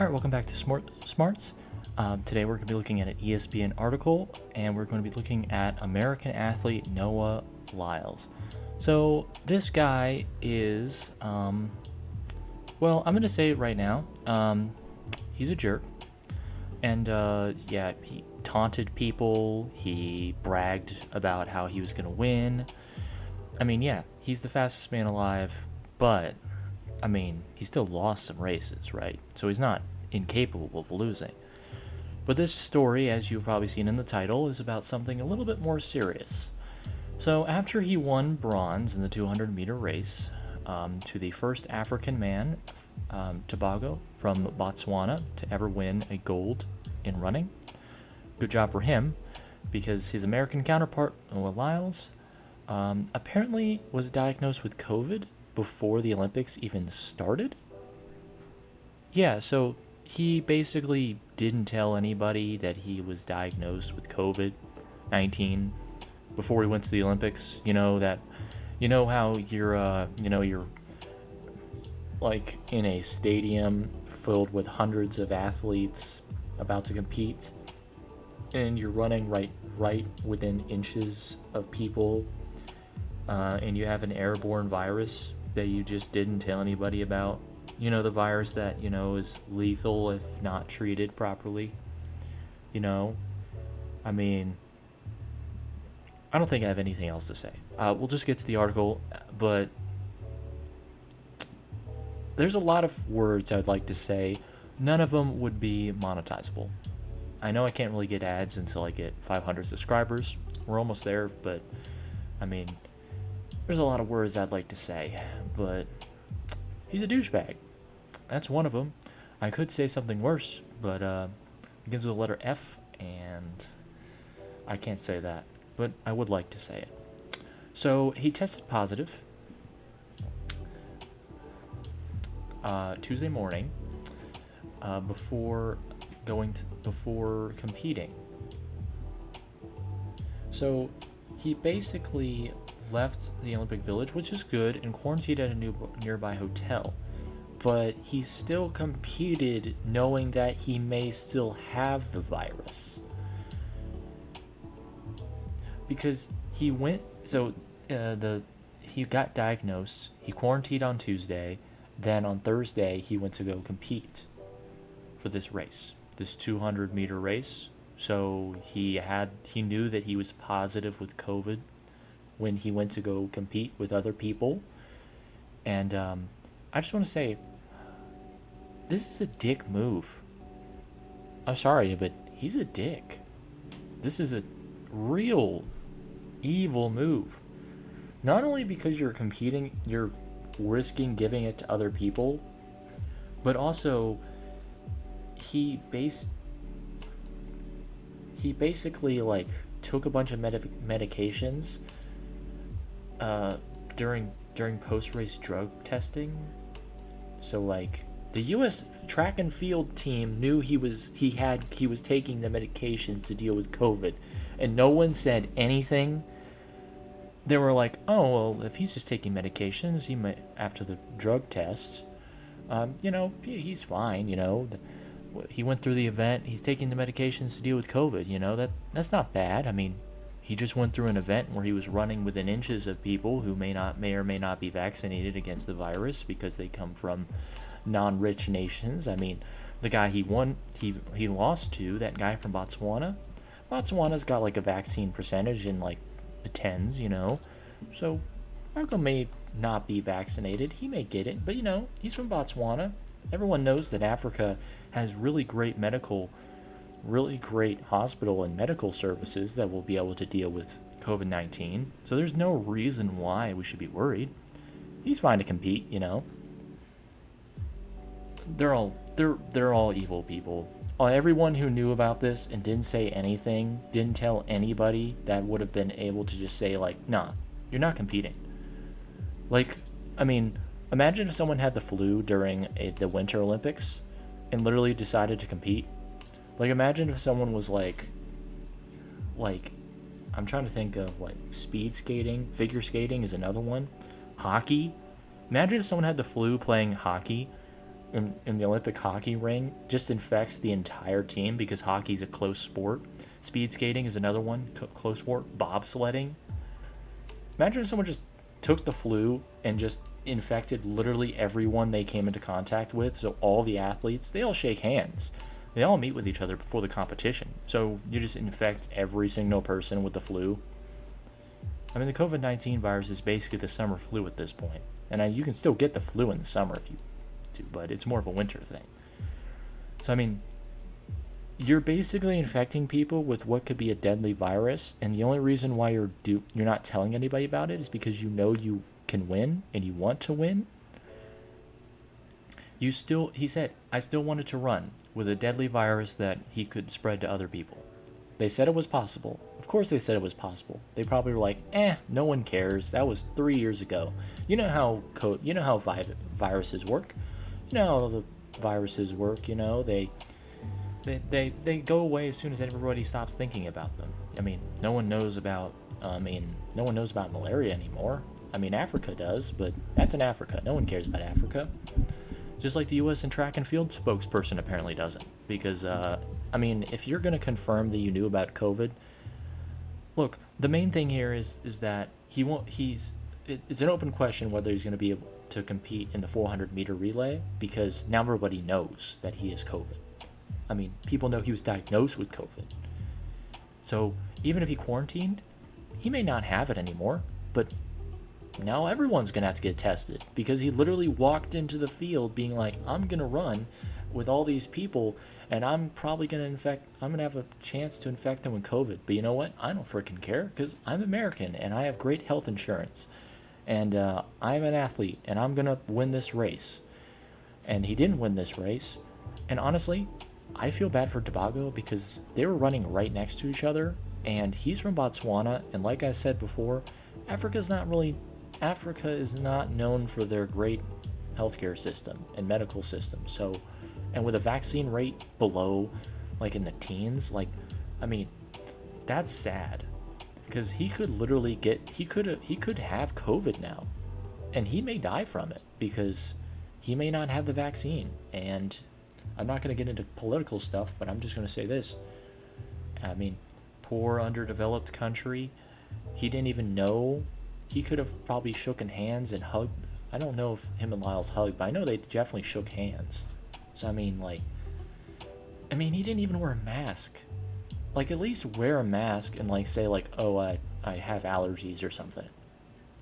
All right, welcome back to Smarts. Today we're going to be looking at an ESPN article, and we're going to be looking at American athlete Noah Lyles. So this guy is, well, I'm going to say it right now. He's a jerk, and yeah, he taunted people. He bragged about how he was going to win. I mean, yeah, he's the fastest man alive, but I mean, he still lost some races, right? So he's not incapable of losing. But this story, as you've probably seen in the title, is about something a little bit more serious. So after he won bronze in the 200-meter race to the first African man, Tobago, from Botswana, to ever win a gold in running, good job for him, because his American counterpart, Noah Lyles, apparently was diagnosed with COVID before the Olympics even started. Yeah, so he basically didn't tell anybody that he was diagnosed with COVID-19 before he went to the Olympics. You know how you're like in a stadium filled with hundreds of athletes about to compete, and you're running right within inches of people, and you have an airborne virus that you just didn't tell anybody about. You know, the virus that, is lethal if not treated properly. I mean, I don't think I have anything else to say. We'll just get to the article, but there's a lot of words I'd like to say. None of them would be monetizable. I know I can't really get ads until I get 500 subscribers. We're almost there, but I mean, there's a lot of words I'd like to say, but he's a douchebag. That's one of them. I could say something worse, but it begins with the letter F, and I can't say that, but I would like to say it. So he tested positive Tuesday morning before competing. So he basically left the Olympic Village, which is good, and quarantined at a nearby hotel. But he still competed knowing that he may still have the virus. Because he got diagnosed, he quarantined on Tuesday, then on Thursday he went to go compete for this race, this 200-meter race. So he knew that he was positive with COVID when he went to go compete with other people. And I just want to say, this is a dick move. I'm sorry, but he's a dick. This is a real evil move. Not only because you're competing, you're risking giving it to other people, but also he basically like took a bunch of medications during post-race drug testing. So like the U.S. track and field team knew he was taking the medications to deal with COVID, and no one said anything. They were like, oh well, if he's just taking medications, he might, after the drug tests, he's fine. He went through the event. He's taking the medications to deal with COVID. That's not bad. I mean, he just went through an event where he was running within inches of people who may or may not be vaccinated against the virus because they come from non-rich nations. I mean, the guy he lost to, that guy from Botswana. Botswana's got like a vaccine percentage in like the tens, So Marco may not be vaccinated. He may get it, but he's from Botswana. Everyone knows that Africa has really great hospital and medical services that will be able to deal with COVID-19. So there's no reason why we should be worried. He's fine to compete, They're all evil people. Everyone who knew about this and didn't say anything, didn't tell anybody, that would have been able to just say like, nah, you're not competing. Like, I mean, imagine if someone had the flu during the Winter Olympics and literally decided to compete. Like, imagine if someone was like, I'm trying to think of like speed skating, figure skating is another one, hockey. Imagine if someone had the flu playing hockey in the Olympic hockey ring just infects the entire team because hockey's a close sport. Speed skating is another one, close sport. Bobsledding. Imagine if someone just took the flu and just infected literally everyone they came into contact with. So all the athletes, they all shake hands. They all meet with each other before the competition. So you just infect every single person with the flu. I mean, the COVID-19 virus is basically the summer flu at this point. And you can still get the flu in the summer if you do, but it's more of a winter thing. So, I mean, you're basically infecting people with what could be a deadly virus, and the only reason why you're not telling anybody about it is because you know you can win and you want to win. He said, I still wanted to run with a deadly virus that he could spread to other people. They said it was possible. Of course they said it was possible. They probably were like, no one cares. That was 3 years ago. You know how viruses work. You know how the viruses work, you know. They go away as soon as everybody stops thinking about them. I mean, no one knows about malaria anymore. I mean, Africa does, but that's in Africa. No one cares about Africa. Just like the U.S. and track and field spokesperson apparently doesn't. Because, I mean, if you're going to confirm that you knew about COVID, look, the main thing here is that it's an open question whether he's going to be able to compete in the 400-meter relay, because now everybody knows that he has COVID. I mean, people know he was diagnosed with COVID. So even if he quarantined, he may not have it anymore, but now everyone's going to have to get tested because he literally walked into the field being like, I'm going to run with all these people and I'm probably going to have a chance to infect them with COVID. But you know what? I don't freaking care because I'm American and I have great health insurance and I'm an athlete and I'm going to win this race. And he didn't win this race. And honestly, I feel bad for Tobago because they were running right next to each other and he's from Botswana. And like I said before, Africa is not known for their great healthcare system and medical system. So, and with a vaccine rate below, like in the teens, like, I mean, that's sad because he could literally he could have COVID now and he may die from it because he may not have the vaccine. And I'm not going to get into political stuff, but I'm just going to say this. I mean, poor underdeveloped country, he didn't even know. He could have probably shooken hands and hugged. I don't know if him and Lyles hugged, but I know they definitely shook hands. So, I mean, he didn't even wear a mask. Like, at least wear a mask and, like, say, like, oh, I have allergies or something.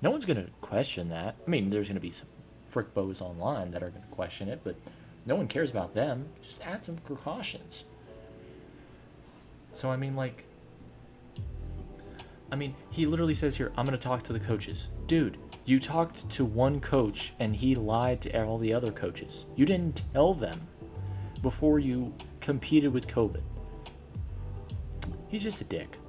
No one's going to question that. I mean, there's going to be some frickbos online that are going to question it, but no one cares about them. Just add some precautions. So, I mean, he literally says here, I'm going to talk to the coaches. Dude, you talked to one coach and he lied to all the other coaches. You didn't tell them before you competed with COVID. He's just a dick.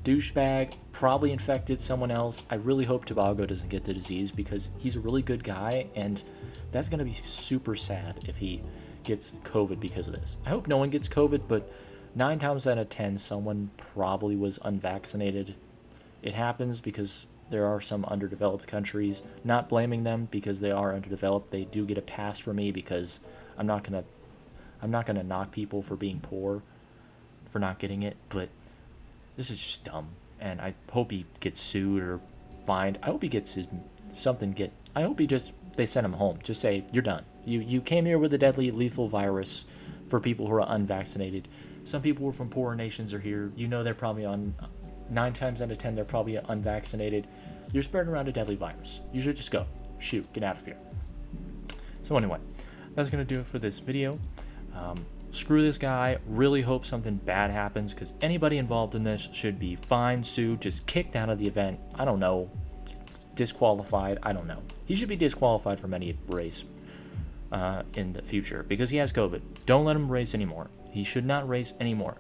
Douchebag, probably infected someone else. I really hope Tobago doesn't get the disease because he's a really good guy and that's going to be super sad if he gets COVID because of this. I hope no one gets COVID, but 9 times out of 10, someone probably was unvaccinated. It happens because there are some underdeveloped countries. Not blaming them because they are underdeveloped. They do get a pass for me because I'm not gonna knock people for being poor, for not getting it. But this is just dumb, and I hope he gets sued or fined. I hope he gets I hope they send him home. Just say you're done. You came here with a deadly, lethal virus for people who are unvaccinated. Some people who are from poorer nations are here. You know they're probably 9 times out of 10, they're probably unvaccinated. You're spreading around a deadly virus. You should just go. Shoot. Get out of here. So anyway, that's going to do it for this video. Screw this guy. Really hope something bad happens because anybody involved in this should be fined, sued, just kicked out of the event. I don't know. Disqualified. I don't know. He should be disqualified from any race in the future because he has COVID. Don't let him race anymore. He should not race anymore.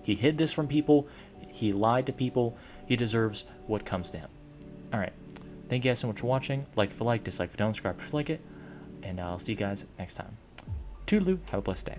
He hid this from people. He lied to people. He deserves what comes to him. Alright. Thank you guys so much for watching. Like if you like, dislike if you don't, subscribe if you like it. And I'll see you guys next time. Toodaloo. Have a blessed day.